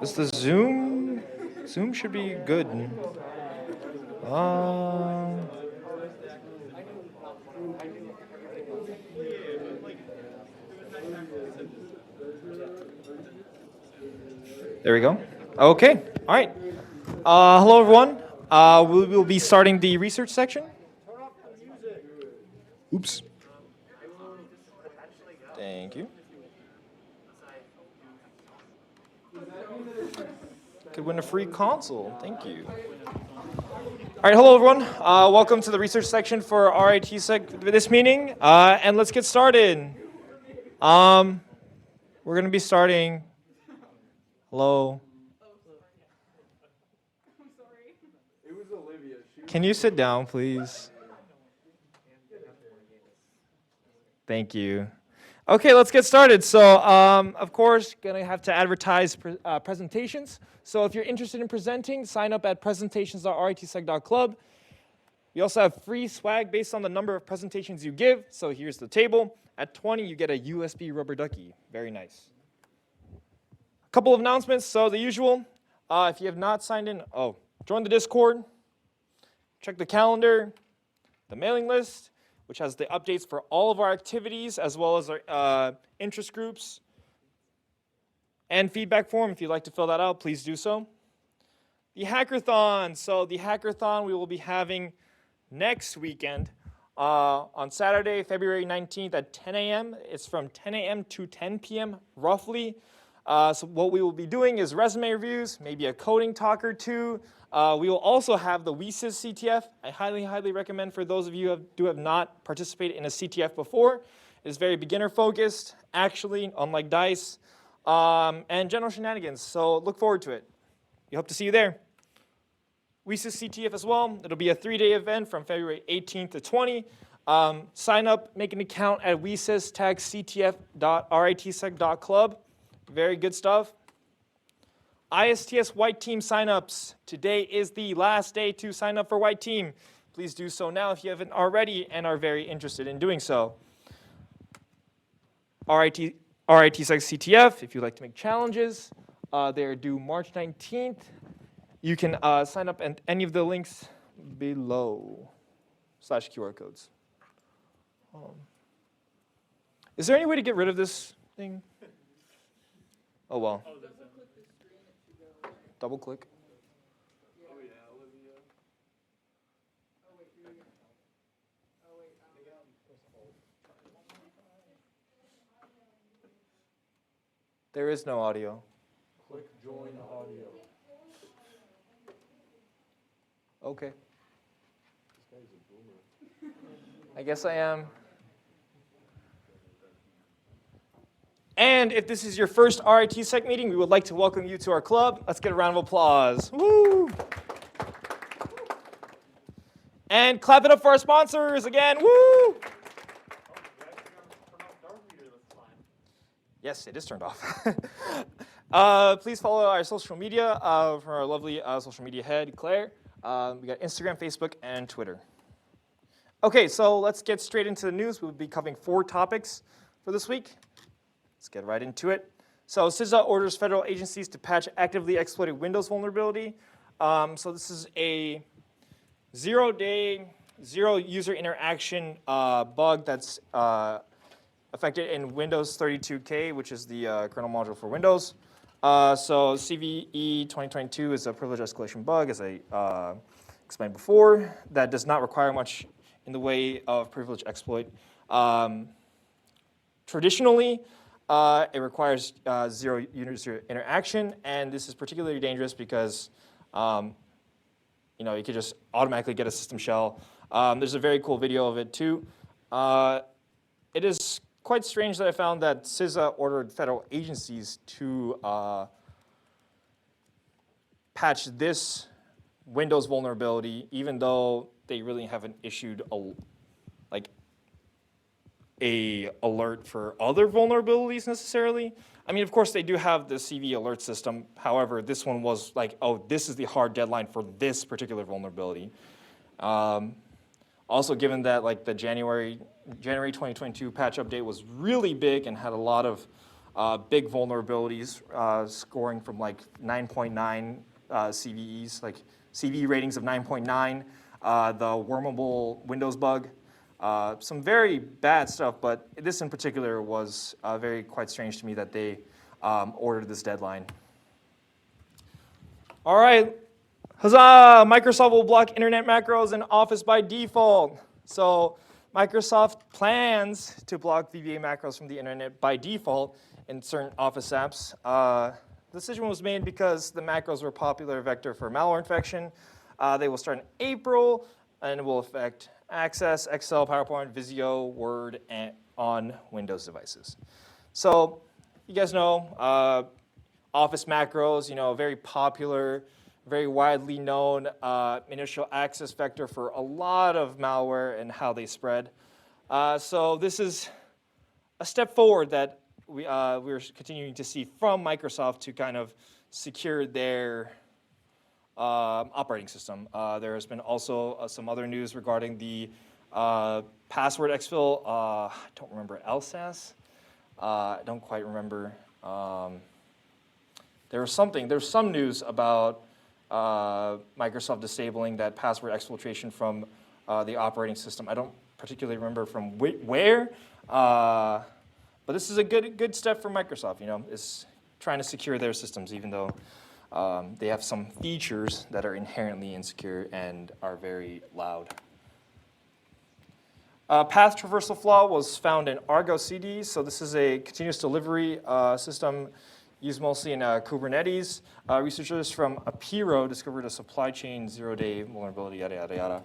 Is the Zoom? Zoom should be good. Uh, there we go. Okay. All right. Hello, everyone. We will be starting the research section. Oops. Thank you. Could win a free console. Thank you. All right, hello everyone. Welcome to the research section for RIT this meeting, and let's get started. We're going to be starting. Hello. Can you sit down, please? Thank you. Okay, let's get started. So, of course, gonna have to advertise presentations. So if you're interested in presenting, sign up at presentations.ritsec.club. We also have free swag based on the number of presentations you give. So here's the table. At 20, you get a USB rubber ducky. Very nice. A couple of announcements. So the usual, if you have not signed in, join the Discord, check the calendar, the mailing list, which has the updates for all of our activities, as well as our interest groups, and feedback form. If you'd like to fill that out, please do so. The hackathon. So the hackathon we will be having next weekend on Saturday, February 19th at 10 a.m. It's from 10 a.m. to 10 p.m. roughly. So what we will be doing is resume reviews, maybe a coding talk or two. We will also have the WeSys CTF. I highly, highly recommend for those of you who have not participated in a CTF before. It is very beginner focused, actually, unlike DICE, and general shenanigans. So look forward to it. We hope to see you there. WeSys CTF as well. It'll be a 3-day event from February 18th to 20. Sign up, make an account at WeSys, tag ctf.ritsec.club. Very good stuff. ISTS White Team signups. Today is the last day to sign up for White Team. Please do so now if you haven't already and are very interested in doing so. RITSec CTF, if you'd like to make challenges, they're due March 19th. You can sign up at any of the links below /QR codes. Is there any way to get rid of this thing? Oh, well. Double click. There is no audio. Click join audio. Okay. This guy's a boomer. I guess I am. And if this is your first RITSec meeting, we would like to welcome you to our club. Let's get a round of applause. Woo! And clap it up for our sponsors again. Woo! Yes, it is turned off. Please follow our social media from our lovely social media head, Claire. We got Instagram, Facebook, and Twitter. Okay, so let's get straight into the news. We'll be covering 4 topics for this week. Let's get right into it. So CISA orders federal agencies to patch actively exploited Windows vulnerability. So this is a 0-day, 0 user interaction bug that's affected in Windows 32K, which is the kernel module for Windows. So CVE 2022 is a privilege escalation bug, as I explained before, that does not require much in the way of privilege exploit. Traditionally, it requires 0 user interaction, and this is particularly dangerous because you could just automatically get a system shell. There's a very cool video of it too. It is quite strange that I found that CISA ordered federal agencies to patch this Windows vulnerability, even though they really haven't issued a alert for other vulnerabilities necessarily. I mean, of course, they do have the CV alert system. However, this one was like, oh, this is the hard deadline for this particular vulnerability. Also, given that like the January 2022 patch update was really big and had a lot of big vulnerabilities, scoring from like 9.9 CVEs, like CVE ratings of 9.9, the wormable Windows bug, some very bad stuff, but this in particular was quite strange to me that they ordered this deadline. All right, huzzah! Microsoft will block internet macros in Office by default. So Microsoft plans to block VBA macros from the internet by default in certain Office apps. The decision was made because the macros were a popular vector for malware infection. They will start in April and will affect Access, Excel, PowerPoint, Visio, Word, and on Windows devices. So you guys know Office macros, very popular, very widely known initial access vector for a lot of malware and how they spread. So this is a step forward that we're continuing to see from Microsoft to kind of secure their operating system. There has been also some other news regarding the password exfil. I don't remember LSAS. I don't quite remember. There's some news about Microsoft disabling that password exfiltration from the operating system. I don't particularly remember from where, but this is a good step for Microsoft. Is trying to secure their systems, even though they have some features that are inherently insecure and are very loud. Path traversal flaw was found in Argo CD. So this is a continuous delivery system used mostly in Kubernetes. Researchers from Apiro discovered a supply chain zero-day vulnerability, yada, yada, yada.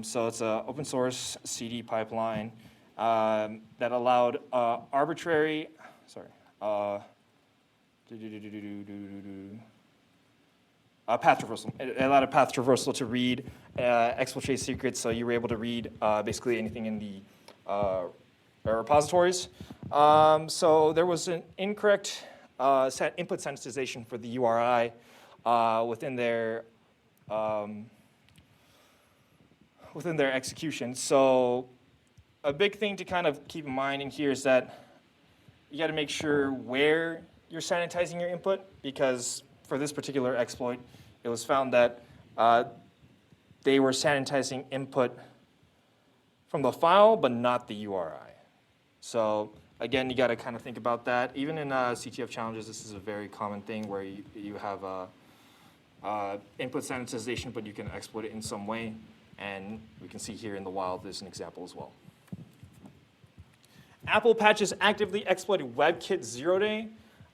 So it's an open source CD pipeline that allowed arbitrary, path traversal. It allowed a path traversal to read exfiltrate secrets, so you were able to read basically anything in the repositories. So there was an incorrect input sensitization for the URI within their execution. So a big thing to kind of keep in mind in here is that you got to make sure where you're sanitizing your input, because for this particular exploit, it was found that they were sanitizing input from the file, but not the URI. So again, you got to kind of think about that. Even in CTF challenges, this is a very common thing where you have input sanitization, but you can exploit it in some way. And we can see here in the wild, there's an example as well. Apple patches actively exploited WebKit zero-day.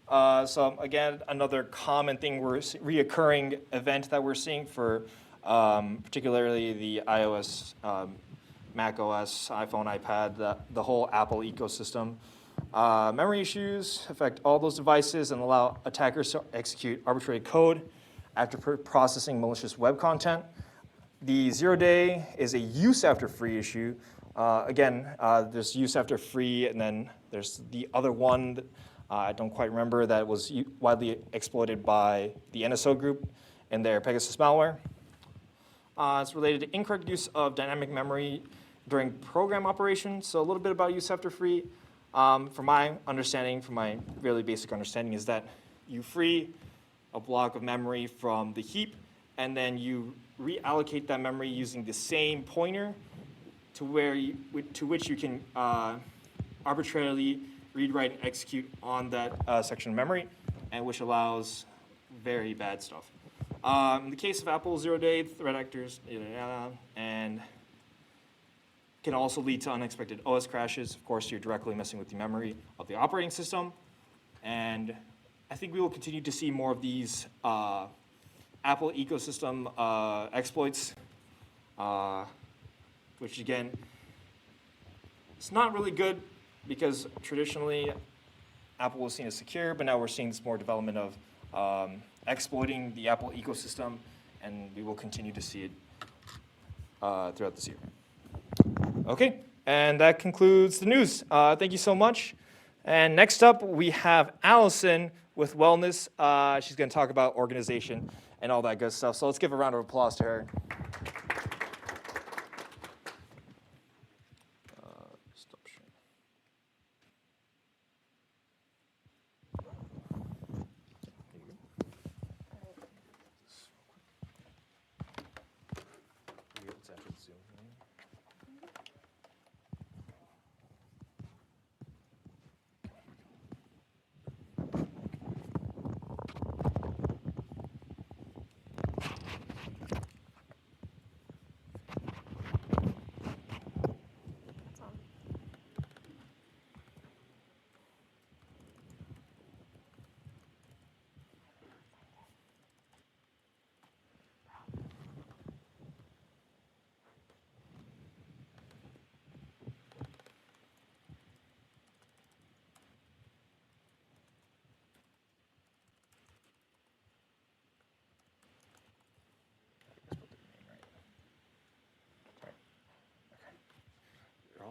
So again, another common thing, reoccurring event that we're seeing for particularly the iOS, Mac OS, iPhone, iPad, the whole Apple ecosystem. Memory issues affect all those devices and allow attackers to execute arbitrary code after processing malicious web content. The zero-day is a use after free issue. Again, there's use after free, and then there's the other one that, I don't quite remember, that was widely exploited by the NSO group and their Pegasus malware. It's related to incorrect use of dynamic memory during program operations. So a little bit about use after free. From my understanding, from my really basic understanding, is that you free a block of memory from the heap, and then you reallocate that memory using the same pointer to which you can arbitrarily read, write, and execute on that section of memory, and which allows very bad stuff. In the case of Apple zero-day, threat actors, and can also lead to unexpected OS crashes. Of course, you're directly messing with the memory of the operating system. And I think we will continue to see more of these Apple ecosystem exploits, which again, it's not really good because traditionally Apple was seen as secure, but now we're seeing this more development of exploiting the Apple ecosystem, and we will continue to see it throughout this year. Okay, and that concludes the news. Thank you so much. And next up, we have Allison with Wellness. She's going to talk about organization and all that good stuff. So let's give a round of applause to her.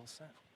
all set.